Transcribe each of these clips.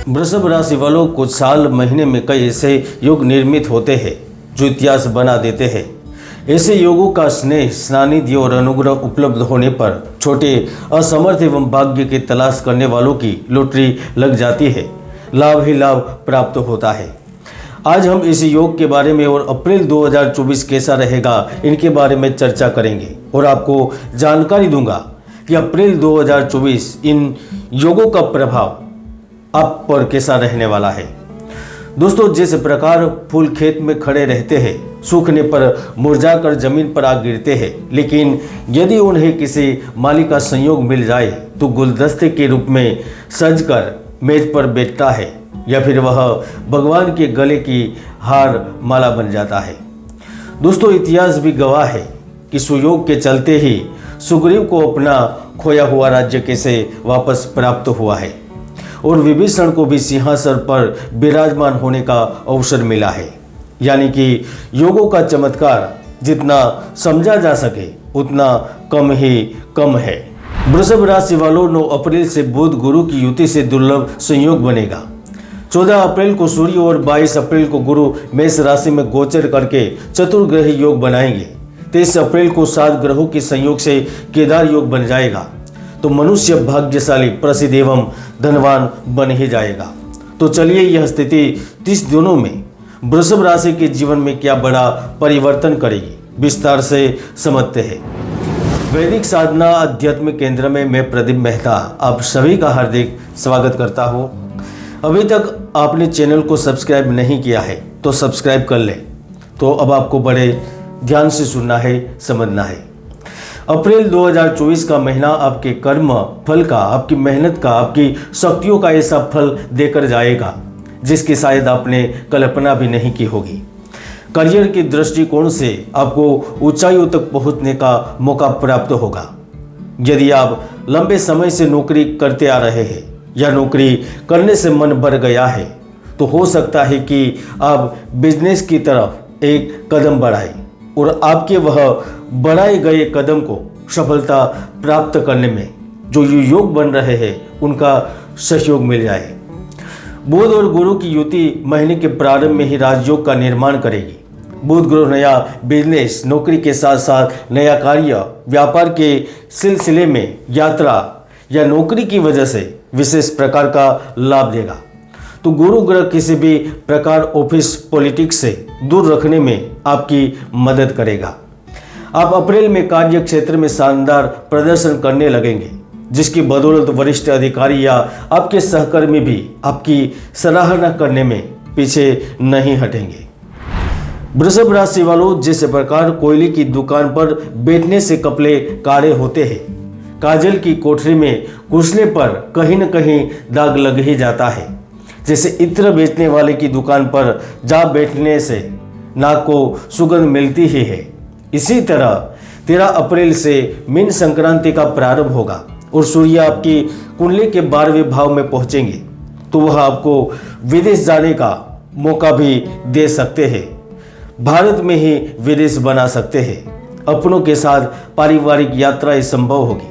वृषभ राशि वालों कुछ साल महीने में कई ऐसे योग निर्मित होते हैं जो इतिहास बना देते हैं। ऐसे योगों का स्नेह, स्नानिधि और अनुग्रह उपलब्ध होने पर छोटे असमर्थ एवं भाग्य की तलाश करने वालों की लॉटरी लग जाती है। लाभ ही लाभ प्राप्त होता है। आज हम इस योग के बारे में और अप्रैल 2024 कैसा रहेगा इनके बारे में चर्चा करेंगे और आपको जानकारी दूंगा कि अप्रैल 2024 इन योगों का प्रभाव आप पर कैसा रहने वाला है। दोस्तों, जिस प्रकार फूल खेत में खड़े रहते हैं, सूखने पर मुरझाकर जमीन पर आ गिरते हैं, लेकिन यदि उन्हें किसी माली का संयोग मिल जाए तो गुलदस्ते के रूप में सजकर मेज पर बैठता है या फिर वह भगवान के गले की हार माला बन जाता है। दोस्तों, इतिहास भी गवाह है कि सुयोग के चलते ही सुग्रीव को अपना खोया हुआ राज्य कैसे वापस प्राप्त हुआ है और विभीषण को भी सिंहासन पर विराजमान होने का अवसर मिला है। यानी कि योगों का चमत्कार जितना समझा जा सके उतना कम है। वृषभ राशि वालों 9 अप्रैल से बुध गुरु की युति से दुर्लभ संयोग बनेगा। 14 अप्रैल को सूर्य और 22 अप्रैल को गुरु मेष राशि में गोचर करके चतुर्ग्रही योग बनाएंगे। 23 अप्रैल को 7 ग्रहों के संयोग से केदार योग बन जाएगा तो मनुष्य भाग्यशाली, प्रसिद्ध एवं धनवान बन ही जाएगा। तो चलिए यह स्थिति 30 दिनों में वृषभ राशि के जीवन में क्या बड़ा परिवर्तन करेगी, विस्तार से समझते हैं। वैदिक साधना अध्यात्म केंद्र में मैं प्रदीप मेहता आप सभी का हार्दिक स्वागत करता हूं। अभी तक आपने चैनल को सब्सक्राइब नहीं किया है तो सब्सक्राइब कर ले। तो अब आपको बड़े ध्यान से सुनना है, समझना है। अप्रैल 2024 का महीना आपके कर्म फल का, आपकी मेहनत का, आपकी शक्तियों का ऐसा फल देकर जाएगा जिसकी शायद आपने कल्पना भी नहीं की होगी। करियर के दृष्टिकोण से आपको ऊंचाइयों तक पहुंचने का मौका प्राप्त होगा। यदि आप लंबे समय से नौकरी करते आ रहे हैं या नौकरी करने से मन भर गया है तो हो सकता है कि आप बिजनेस की तरफ एक कदम बढ़ाएं और आपके वह बढ़ाए गए कदम को सफलता प्राप्त करने में जो योग बन रहे हैं उनका सहयोग मिल जाए। बुध और गुरु की युति महीने के प्रारंभ में ही राजयोग का निर्माण करेगी। बुध गुरु नया बिजनेस, नौकरी के साथ साथ नया कार्य, व्यापार के सिलसिले में यात्रा या नौकरी की वजह से विशेष प्रकार का लाभ देगा। तो गुरु ग्रह किसी भी प्रकार ऑफिस पॉलिटिक्स से दूर रखने में आपकी मदद करेगा। आप अप्रैल में कार्य क्षेत्र में शानदार प्रदर्शन करने लगेंगे जिसकी बदौलत वरिष्ठ अधिकारी या आपके सहकर्मी भी आपकी सराहना करने में पीछे नहीं हटेंगे। वृषभ राशि वालों, जिस प्रकार कोयले की दुकान पर बैठने से कपड़े काले होते हैं, काजल की कोठरी में घुसने पर कहीं न कहीं दाग लग ही जाता है, जैसे इत्र बेचने वाले की दुकान पर जा बैठने से नाक को सुगंध मिलती ही है, इसी तरह 13 अप्रैल से मीन संक्रांति का प्रारंभ होगा और सूर्य आपकी कुंडली के 12वें भाव में पहुंचेंगे तो वह आपको विदेश जाने का मौका भी दे सकते हैं। भारत में ही विदेश बना सकते हैं। अपनों के साथ पारिवारिक यात्राएं संभव होगी।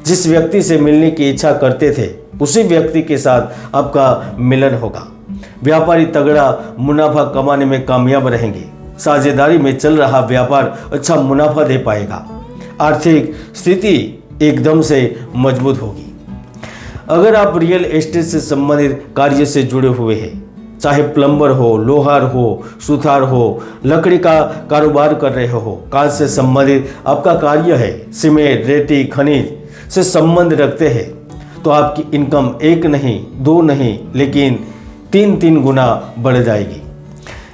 जिस व्यक्ति से मिलने की इच्छा करते थे उसी व्यक्ति के साथ आपका मिलन होगा। व्यापारी तगड़ा मुनाफा कमाने में कामयाब रहेंगे। साझेदारी में चल रहा व्यापार अच्छा मुनाफा दे पाएगा। आर्थिक स्थिति एकदम से मजबूत होगी। अगर आप रियल एस्टेट से संबंधित कार्य से जुड़े हुए हैं, चाहे प्लम्बर हो, लोहार हो, सुथार हो, लकड़ी का कारोबार कर रहे हो, कांच से संबंधित आपका कार्य है, सीमेंट, रेती, खनिज से संबंध रखते हैं तो आपकी इनकम 1 नहीं 2 नहीं लेकिन 3 गुना बढ़ जाएगी।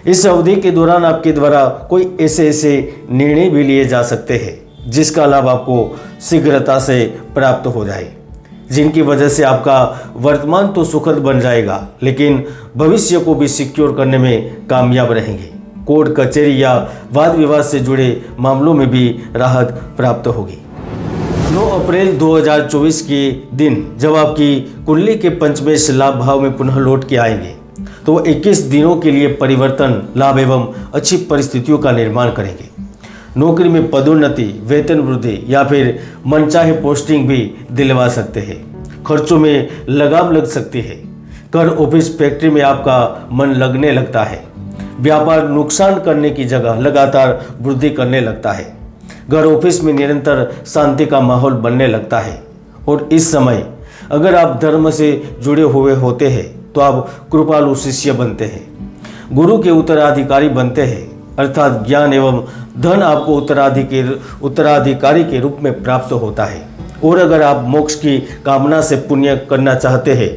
इस अवधि के दौरान आपके द्वारा कोई ऐसे निर्णय भी लिए जा सकते हैं जिसका लाभ आपको शीघ्रता से प्राप्त हो जाए, जिनकी वजह से आपका वर्तमान तो सुखद बन जाएगा लेकिन भविष्य को भी सिक्योर करने में कामयाब रहेंगे। कोर्ट कचहरी या वाद विवाद से जुड़े मामलों में भी राहत प्राप्त होगी। 9 अप्रैल 2024 के दिन जब आपकी कुंडली के पंचमेश लाभ भाव में पुनः लौट के आएंगे तो 21 दिनों के लिए परिवर्तन, लाभ एवं अच्छी परिस्थितियों का निर्माण करेंगे। नौकरी में पदोन्नति, वेतन वृद्धि या फिर मनचाहे पोस्टिंग भी दिलवा सकते हैं। खर्चों में लगाम लग सकती है। घर, ऑफिस, फैक्ट्री में आपका मन लगने लगता है। व्यापार नुकसान करने की जगह लगातार वृद्धि करने लगता है। घर, ऑफिस में निरंतर शांति का माहौल बनने लगता है। और इस समय अगर आप धर्म से जुड़े हुए होते हैं तो आप कृपालु शिष्य बनते हैं, गुरु के उत्तराधिकारी बनते हैं, अर्थात ज्ञान एवं धन आपको उत्तराधिकारी के रूप में प्राप्त होता है। और अगर आप मोक्ष की कामना से पुण्य करना चाहते हैं,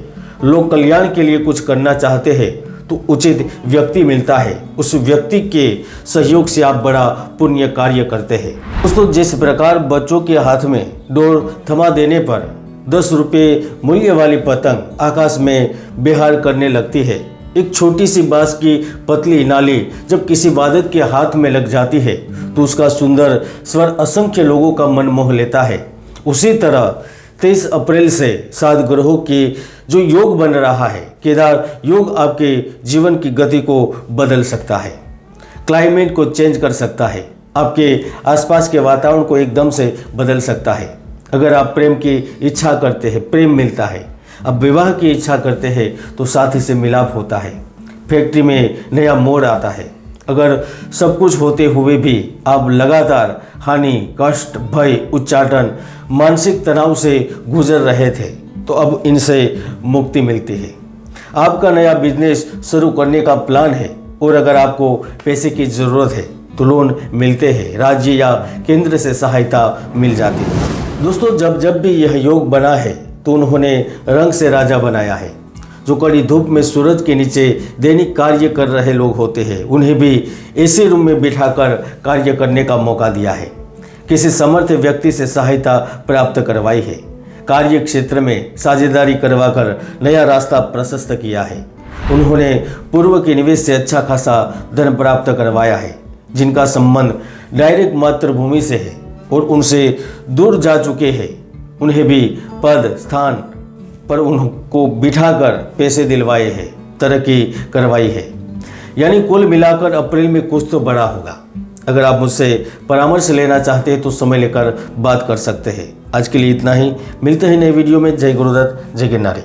लोक कल्याण के लिए कुछ करना चाहते हैं, तो उचित व्यक्ति मिलता है। उस व्यक्ति के सहयोग से आप बड़ा पुण्य कार्य करते हैं। दोस्तों, जिस प्रकार बच्चों के हाथ में डोर थमा देने पर 10 रुपये मूल्य वाली पतंग आकाश में विहार करने लगती है, एक छोटी सी बांस की पतली नाली जब किसी वादक के हाथ में लग जाती है तो उसका सुंदर स्वर असंख्य लोगों का मन मोह लेता है। उसी तरह 23 अप्रैल से 7 ग्रहों की जो योग बन रहा है, केदार योग, आपके जीवन की गति को बदल सकता है, क्लाइमेट को चेंज कर सकता है, आपके आसपास के वातावरण को एकदम से बदल सकता है। अगर आप प्रेम की इच्छा करते हैं, प्रेम मिलता है। अब विवाह की इच्छा करते हैं तो साथी से मिलाप होता है। फैक्ट्री में नया मोड़ आता है। अगर सब कुछ होते हुए भी आप लगातार हानि, कष्ट, भय, उच्चाटन, मानसिक तनाव से गुजर रहे थे तो अब इनसे मुक्ति मिलती है। आपका नया बिजनेस शुरू करने का प्लान है और अगर आपको पैसे की ज़रूरत है तो लोन मिलते हैं, राज्य या केंद्र से सहायता मिल जाती है। दोस्तों, जब भी यह योग बना है तो उन्होंने रंग से राजा बनाया है। जो कड़ी धूप में सूरज के नीचे दैनिक कार्य कर रहे लोग होते हैं, उन्हें भी ऐसे रूम में बिठाकर कार्य करने का मौका दिया है। किसी समर्थ व्यक्ति से सहायता प्राप्त करवाई है। कार्य क्षेत्र में साझेदारी करवाकर नया रास्ता प्रशस्त किया है। उन्होंने पूर्व के निवेश से अच्छा खासा धन प्राप्त करवाया है। जिनका संबंध डायरेक्ट मातृभूमि से है और उनसे दूर जा चुके हैं, उन्हें भी पद स्थान पर उनको बिठाकर पैसे दिलवाए हैं, तरक्की करवाई है। यानी कुल मिलाकर अप्रैल में कुछ तो बड़ा होगा। अगर आप मुझसे परामर्श लेना चाहते हैं तो समय लेकर बात कर सकते हैं। आज के लिए इतना ही। मिलते हैं नए वीडियो में। जय गुरुदत्त, जय गिरनारी।